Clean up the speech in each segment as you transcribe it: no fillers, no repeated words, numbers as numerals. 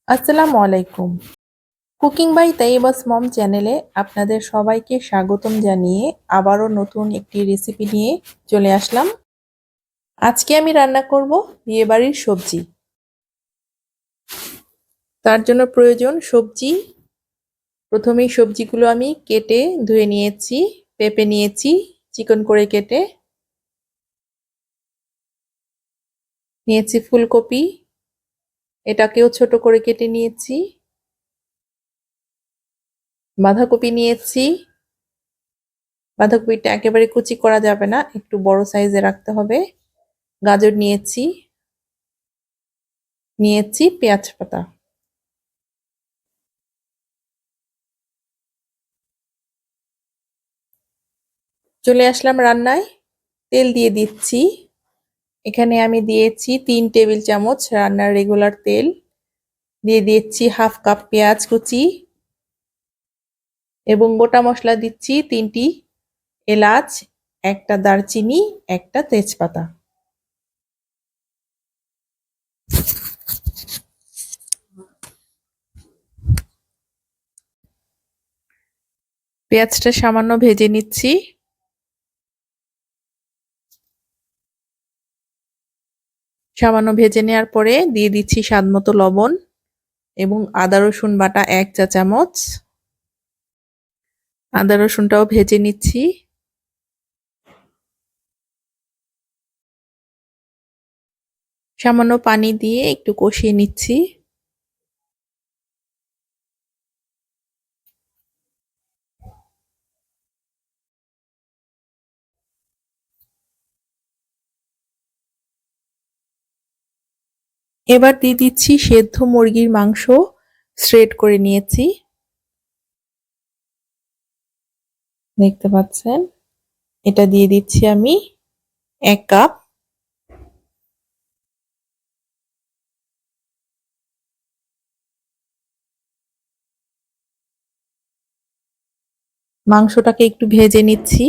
আসসালামু আলাইকুম। Cooking by তাইবাস মম চ্যানেলে আপনাদের সবাইকে স্বাগতম জানিয়ে আবারও নতুন একটি রেসিপি নিয়ে চলে আসলাম। আজকে আমি রান্না করব বিয়েবাড়ির সবজি। তার জন্য প্রয়োজন সবজি। প্রথমেই সবজিগুলো আমি কেটে ধুয়ে নিয়েছি। পেঁপে নিয়েছি চিকন করে কেটে, নিয়েছি ফুলকপি, এটাকেও ছোট করে কেটে নিয়েছি। বাঁধাকপি নিয়েছি, বাঁধাকপিটা একেবারে কুচি করা যাবে না, একটু বড় সাইজে রাখতে হবে। গাজর নিয়েছি, পেঁয়াজ পাতা। চলে আসলাম রান্নায়। তেল দিয়ে দিচ্ছি। এখানে আমি দিয়েছি 3 টেবিল চামচ রান্নার রেগুলার তেল। দিয়ে দিচ্ছি হাফ কাপ পেঁয়াজ কুচি এবং গোটা মশলা দিচ্ছি 3টি এলাচ, একটা দারচিনি, একটা তেজপাতা। পেঁয়াজটা সামান্য ভেজে নিচ্ছি। সামান্য ভেজে নেওয়ার পরে দিয়ে দিচ্ছি স্বাদমতো লবণ এবং আদা রসুন বাটা 1 চা চামচ। আদা রসুনটাও ভেজে নিচ্ছি। সামান্য পানি দিয়ে একটু কষিয়ে নিচ্ছি। এবার দিয়ে দিচ্ছি সেদ্ধ মুরগির মাংস শ্রেড করে নিয়েছি, দেখতে পাচ্ছেন। এটা দিয়ে দিচ্ছি আমি 1 কাপ। মাংসটাকে একটু ভেজে নিচ্ছি।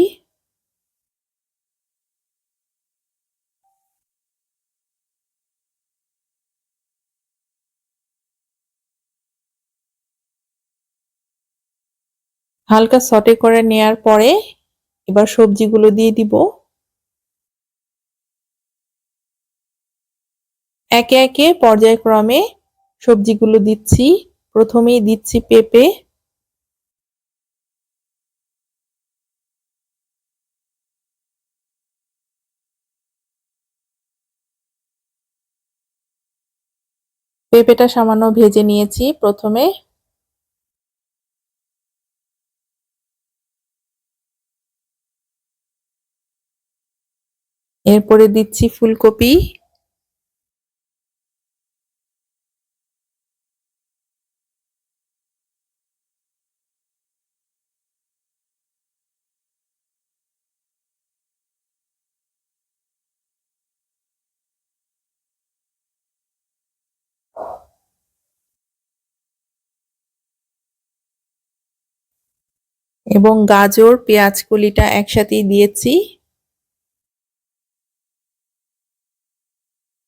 হালকা সটে করে নেয়ার পরে এবার সবজিগুলো দিয়ে দিব। একে একে পর্যায়ক্রমে সবজিগুলো দিচ্ছি। প্রথমেই দিচ্ছি পেঁপে, পেঁপেটা সামান্য ভেজে নিয়েছি প্রথমে। এরপরে দিচ্ছি ফুলকপি, এবং গাজর পেঁয়াজ কলিটা একসাথেই দিয়েছি।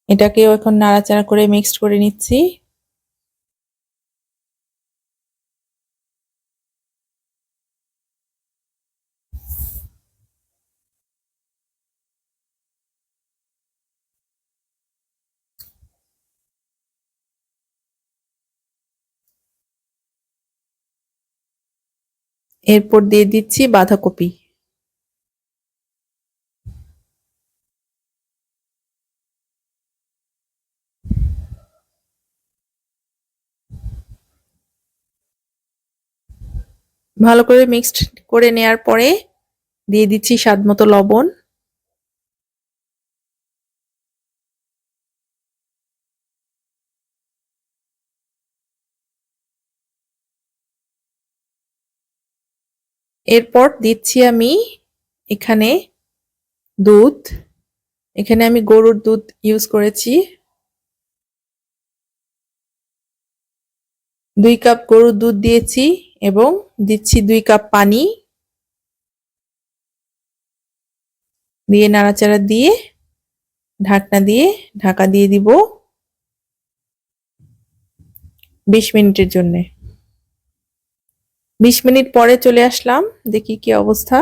এটাকেও এখন নাড়াচাড়া করে মিক্সড করে নিচ্ছি। এরপর দিয়ে দিচ্ছি বাঁধাকপি। ভালো করে মিক্সড করে নেয়ার পরে দিয়ে দিচ্ছি স্বাদমতো লবণ। এরপর দিচ্ছি আমি এখানে দুধ। এখানে আমি গরুর দুধ ইউজ করেছি। 2 কাপ গরুর দুধ দিয়েছি এবং দিচ্ছি 2 কাপ পানি। দিয়ে নাড়াচাড়া দিয়ে ঢাকনা দিয়ে ঢাকা দিয়ে দিব। 20 মিনিটের জন্যে। 20 মিনিট পরে চলে আসলাম, দেখি কি অবস্থা।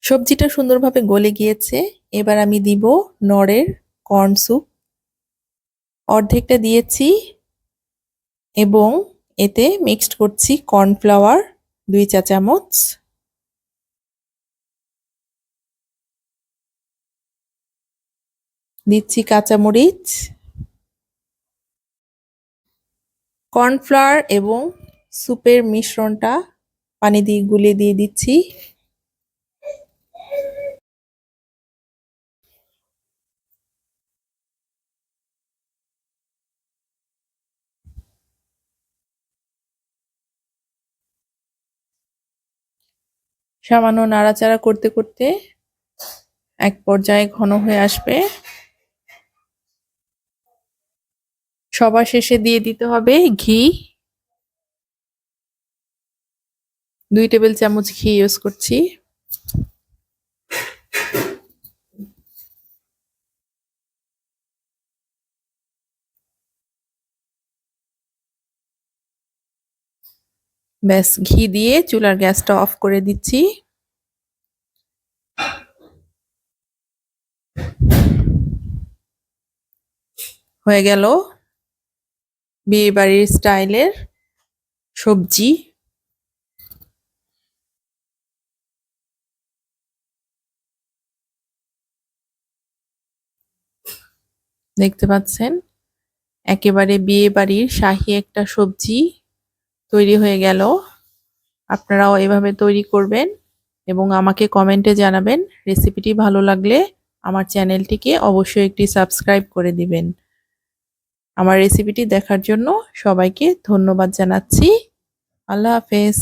সবজিটা সুন্দরভাবে গলে গিয়েছে। এবার আমি দিব নড়ের কর্ন স্যুপ। অর্ধেকটা দিয়েছি এবং এতে মিক্সড করছি কর্নফ্লাওয়ার 2 চা-চামচ। দিচ্ছি কাঁচামরিচ। কর্নফ্লাওয়ার এবং স্যুপের মিশ্রণটা পানি দিয়ে গুলিয়ে দিয়ে দিচ্ছি। সামান্য নাড়াচাড়া করতে করতে এক পর্যায়ে ঘন হয়ে আসবে। সবার শেষে দিয়ে দিতে হবে ঘি। 2 টেবিল চামচ ঘি ইউজ করছি। ব্যাস, ঘি দিয়ে চুলার গ্যাসটা অফ করে দিচ্ছি। হয়ে গেল বিয়ে বাড়ির স্টাইলের সবজি। দেখতে পাচ্ছেন একেবারে বিয়ে বাড়ির শাহী একটা সবজি তৈরি হয়ে গেল। আপনারাও এভাবে তৈরি করবেন এবং আমাকে কমেন্টে জানাবেন। রেসিপিটি ভালো লাগলে আমার চ্যানেলটিকে অবশ্যই একটি সাবস্ক্রাইব করে দিবেন। আমার রেসিপিটি দেখার জন্য সবাইকে ধন্যবাদ জানাচ্ছি। আল্লাহ হাফেজ।